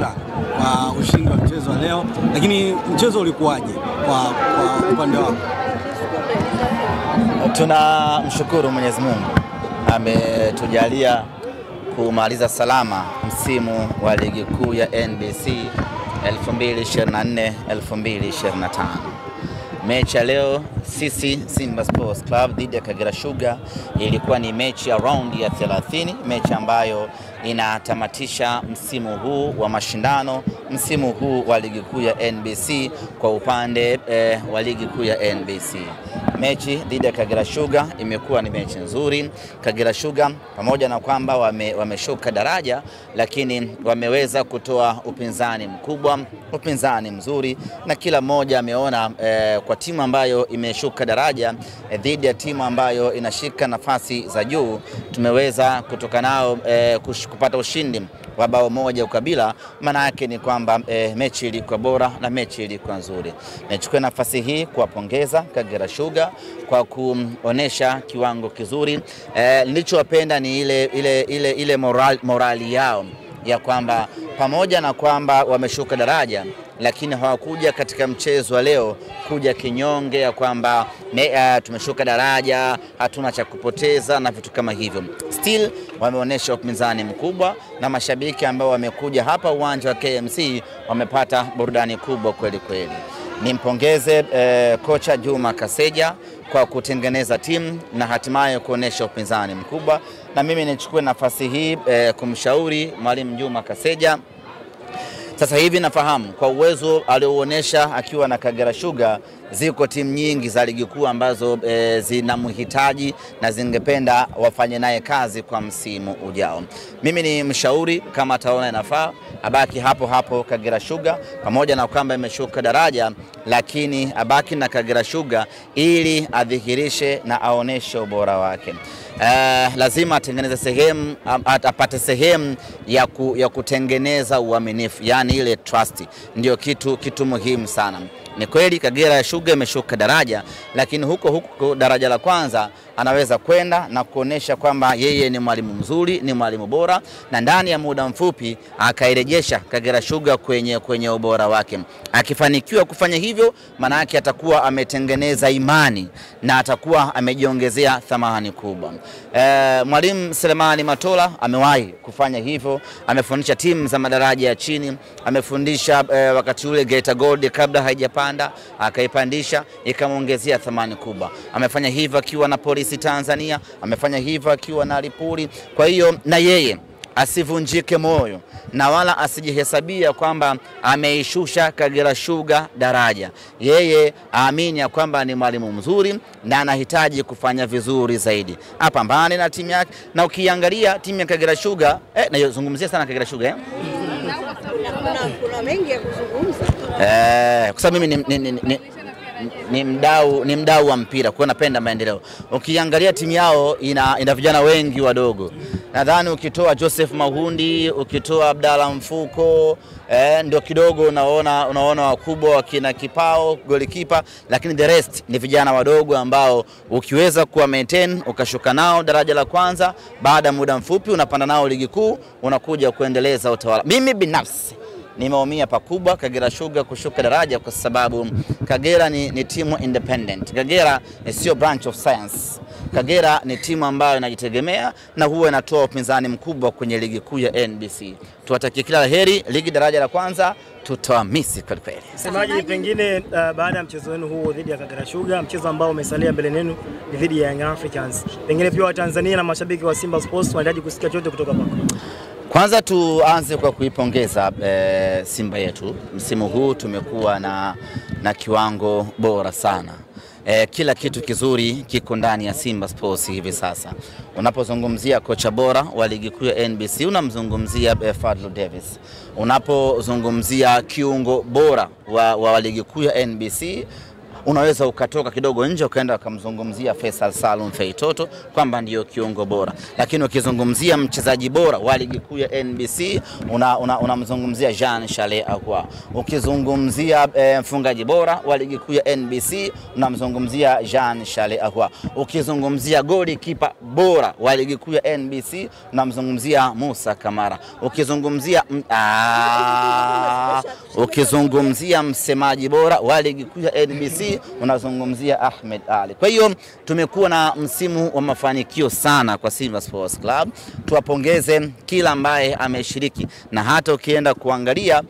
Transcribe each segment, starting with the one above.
kwa ushindi wa mchezo wa leo, lakini mchezo ulikuwaje kwa upande wako? Tunamshukuru Mwenyezi Mungu ametujalia kumaliza salama msimu wa ligi kuu ya NBC 2024-2025. Mechi ya leo sisi Simba Sports Club dhidi ya Kagera Sugar ilikuwa ni mechi ya raundi ya 30, mechi ambayo inatamatisha msimu huu wa mashindano, msimu huu wa ligi kuu ya NBC kwa upande wa ligi kuu ya NBC. Mechi dhidi ya Kagera Sugar imekuwa ni mechi nzuri. Kagera Sugar pamoja na kwamba wameshuka daraja, lakini wameweza kutoa upinzani mkubwa, upinzani mzuri, na kila mmoja ameona kwa timu ambayo imeshuka daraja dhidi ya timu ambayo inashika nafasi za juu, tumeweza kutoka nao kupata ushindi wa bao moja ukabila. Maana yake ni kwamba mechi ilikuwa bora na mechi ilikuwa nzuri. Nachukua nafasi hii kuwapongeza Kagera Sugar kwa kuonesha kiwango kizuri. Nilichowapenda ni ile morali yao ya kwamba pamoja na kwamba wameshuka daraja, lakini hawakuja katika mchezo wa leo kuja kinyonge ya kwamba tumeshuka daraja, hatuna cha kupoteza na vitu kama hivyo. Still wameonyesha upinzani mkubwa, na mashabiki ambao wamekuja hapa uwanja wa KMC wamepata burudani kubwa kweli kweli. Nimpongeze kocha Juma Kaseja kwa kutengeneza timu na hatimaye kuonesha upinzani mkubwa, na mimi nichukue nafasi hii kumshauri mwalimu Juma Kaseja. Sasa hivi nafahamu kwa uwezo alioonesha akiwa na Kagera Sugar, ziko timu nyingi za ligi kuu ambazo zinamhitaji na zingependa wafanye naye kazi kwa msimu ujao. Mimi ni mshauri, kama ataona inafaa abaki hapo hapo Kagera Sugar, pamoja na kwamba imeshuka daraja, lakini abaki na Kagera Sugar ili adhihirishe na aoneshe ubora wake. Lazima atengeneze sehemu, apate sehemu ya kutengeneza uaminifu, yani ile trust, ndio kitu muhimu sana. Ni kweli Kagera Sugar imeshuka daraja, lakini huko daraja la kwanza anaweza kwenda na kuonesha kwamba yeye ni mwalimu mzuri, ni mwalimu bora, na ndani ya muda mfupi akairejesha Kagera Sugar kwenye ubora wake. Akifanikiwa kufanya hivyo, maana yake atakuwa ametengeneza imani na atakuwa amejiongezea thamani kubwa. Mwalimu Selemani Matola amewahi kufanya hivyo, amefundisha timu za madaraja ya chini, amefundisha wakati ule Geita Gold kabla haijapanda, akaipandisha ikamuongezea thamani kubwa. Amefanya hivyo akiwa na Polisi Tanzania, amefanya hivyo akiwa na Lipuli. Kwa hiyo na yeye asivunjike moyo na wala asijihesabia kwamba ameishusha Kagera Sugar daraja. Yeye aamini ya kwamba ni mwalimu mzuri na anahitaji kufanya vizuri zaidi, apambane na timu yake. Na ukiangalia timu ya Kagera Sugar, nazungumzia sana Kagera Sugar kuna mengi ya kuzungumza, kwa sababu mimi ni mdau wa mpira, kwa napenda maendeleo. Ukiangalia timu yao ina vijana wengi wadogo. Nadhani ukitoa Joseph Mahundi, ukitoa Abdalla Mfuko, ndio kidogo unaona wakubwa wakina Kipao golikipa, lakini the rest ni vijana wadogo ambao ukiweza kuwa maintain ukashuka nao daraja la kwanza, baada muda mfupi unapanda nao ligi kuu, unakuja kuendeleza utawala. Mimi binafsi nimeumia pakubwa Kagera Sugar kushuka daraja, kwa sababu Kagera ni timu independent. Kagera sio branch of science. Kagera ni timu ambayo inajitegemea na huwa inatoa upinzani mkubwa kwenye ligi kuu ya NBC. Tuwatakie kila laheri ligi daraja la kwanza, tutawamisi kwa kweli. Semaji, pengine baada ya mchezo wenu huo dhidi ya Kagera Sugar, mchezo ambao umesalia mbele yenu ni dhidi ya Young Africans, pengine pia Watanzania na mashabiki wa Simba Sports wanahitaji kusikia chochote kutoka kwako. Kwanza tuanze kwa kuipongeza Simba yetu. Msimu huu tumekuwa na kiwango bora sana. Kila kitu kizuri kiko ndani ya Simba Sports hivi sasa. Unapozungumzia kocha bora wa ligi kuu ya NBC unamzungumzia Fadlu Davis. Unapozungumzia kiungo bora wa ligi kuu ya NBC unaweza ukatoka kidogo nje ukaenda ukamzungumzia Faisal Salum Feitoto kwamba ndiyo kiungo bora, lakini ukizungumzia mchezaji bora wa ligi kuu ya NBC unamzungumzia Jean Charles Ahoua. Ukizungumzia mfungaji bora wa ligi kuu ya NBC unamzungumzia Jean Charles Ahoua. Ukizungumzia goalkeeper bora wa ligi kuu ya NBC unamzungumzia Musa Kamara. Ukizungumzia msemaji bora wa ligi kuu ya NBC unazungumzia Ahmed Ali. Kwa hiyo tumekuwa na msimu wa mafanikio sana kwa Simba Sports Club. Tuwapongeze kila ambaye ameshiriki, na hata ukienda kuangalia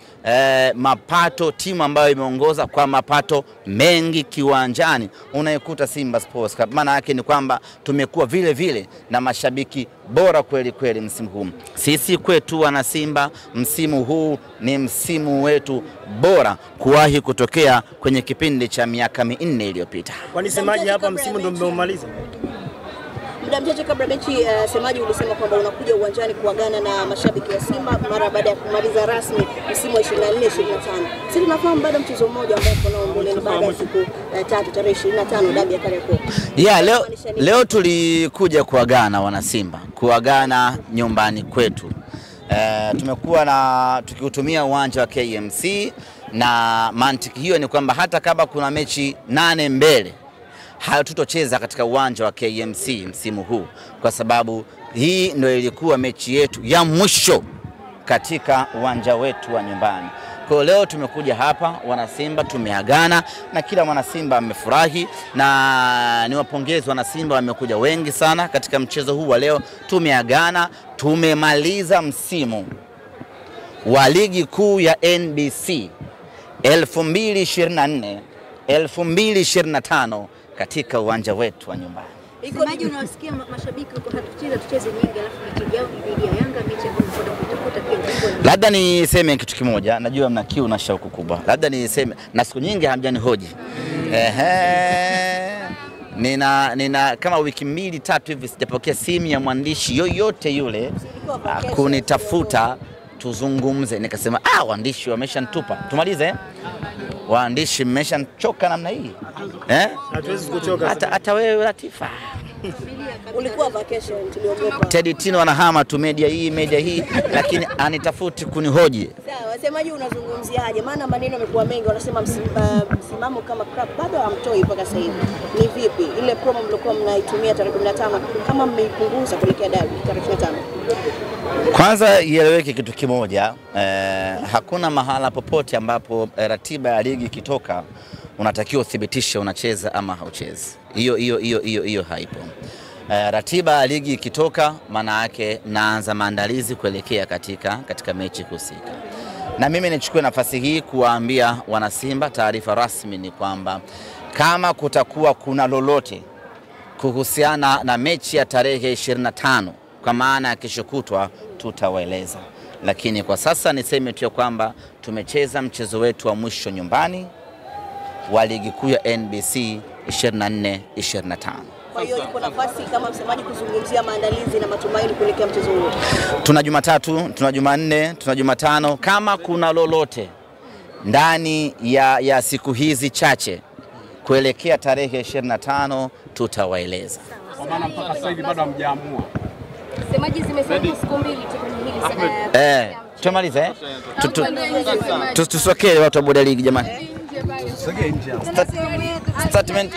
mapato, timu ambayo imeongoza kwa mapato mengi kiwanjani unaikuta Simba Sports Club. Maana yake ni kwamba tumekuwa vile vile na mashabiki bora kweli kweli msimu huu. Sisi kwetu wana Simba, msimu huu ni msimu wetu bora kuwahi kutokea kwenye kipindi cha miaka 4 iliyopita. Kwani semaji hapa msimu ndio mmeumaliza? Muda mchache kabla mechi, semaji ulisema kwamba unakuja uwanjani kuagana na mashabiki wa Simba mara baada ya kumaliza rasmi msimu wa 24-25. Sisi tunafahamu baada mchezo mmoja ambao kuna mbeleni baada ya siku 3 tarehe 25 dabi ya Kariakoo. Leo tulikuja kuagana wana Simba, kuagana nyumbani kwetu. Tumekuwa na tukiutumia uwanja wa KMC, na mantiki hiyo ni kwamba hata kama kuna mechi 8 mbele hatutocheza katika uwanja wa KMC msimu huu, kwa sababu hii ndio ilikuwa mechi yetu ya mwisho katika uwanja wetu wa nyumbani. Kwa leo tumekuja hapa wana Simba, tumeagana na kila mwana Simba amefurahi, na niwapongeze wana Simba, wamekuja wengi sana katika mchezo huu wa leo. Tumeagana, tumemaliza msimu wa ligi kuu ya NBC 2024-2025 katika uwanja wetu wa nyumbani. Semaji, unawasikia mashabiki huko tucheze nyingi, alafu mechi yao dhidi ya Yanga, mechi ambayo kutafuta pia. Labda niseme kitu kimoja, najua mna kiu na shauku kubwa. Labda niseme, na siku nyingi hamjanihoji. Nina kama wiki 2-3 hivi sijapokea simu ya mwandishi yoyote yule kunitafuta tuzungumze. Nikasema waandishi wameshanitupa. Tumalize. Waandishi mmeshachoka namna hii. Hatuwezi kuchoka. Hata wewe Latifa. Ulikuwa vacation, tuliogopa. Teddy Tino anahama tu media hii lakini anitafuti kunihoji. Sawa, wasemaji unazungumziaje? Maana maneno yamekuwa mengi, wanasema msimamo kama club bado hamtoi mpaka sasa hivi. Ni vipi ile promo mlikuwa mnaitumia tarehe 15 kama mmeipunguza kuelekea dabi tarehe 25? Kwanza ieleweke kitu kimoja, hakuna mahala popote ambapo ratiba ya ligi ikitoka unatakiwa uthibitishe unacheza ama hauchezi. Hiyo haipo. Ratiba ya ligi ikitoka maana yake naanza maandalizi kuelekea katika mechi husika. Na mimi nichukue nafasi hii kuwaambia wana Simba, taarifa rasmi ni kwamba kama kutakuwa kuna lolote kuhusiana na mechi ya tarehe 25 kwa maana ya kesho kutwa tutawaeleza. Lakini kwa sasa niseme tu kwamba tumecheza mchezo wetu wa mwisho nyumbani wa ligi kuu ya NBC 24-25. Kwa hiyo ipo nafasi kama msemaji kuzungumzia maandalizi na matumaini kuelekea mchezo huo. Tuna Jumatatu, tuna Jumanne, tuna Jumatano. Kama kuna lolote ndani ya siku hizi chache kuelekea tarehe 25 tutawaeleza. Kwa maana mpaka sasa hivi bado hamjaamua. Semaji zimesalia siku 2 tu kwenye hili sana. Tumalize tusokee watu wa Boda League jamani. Sogea nje. Statement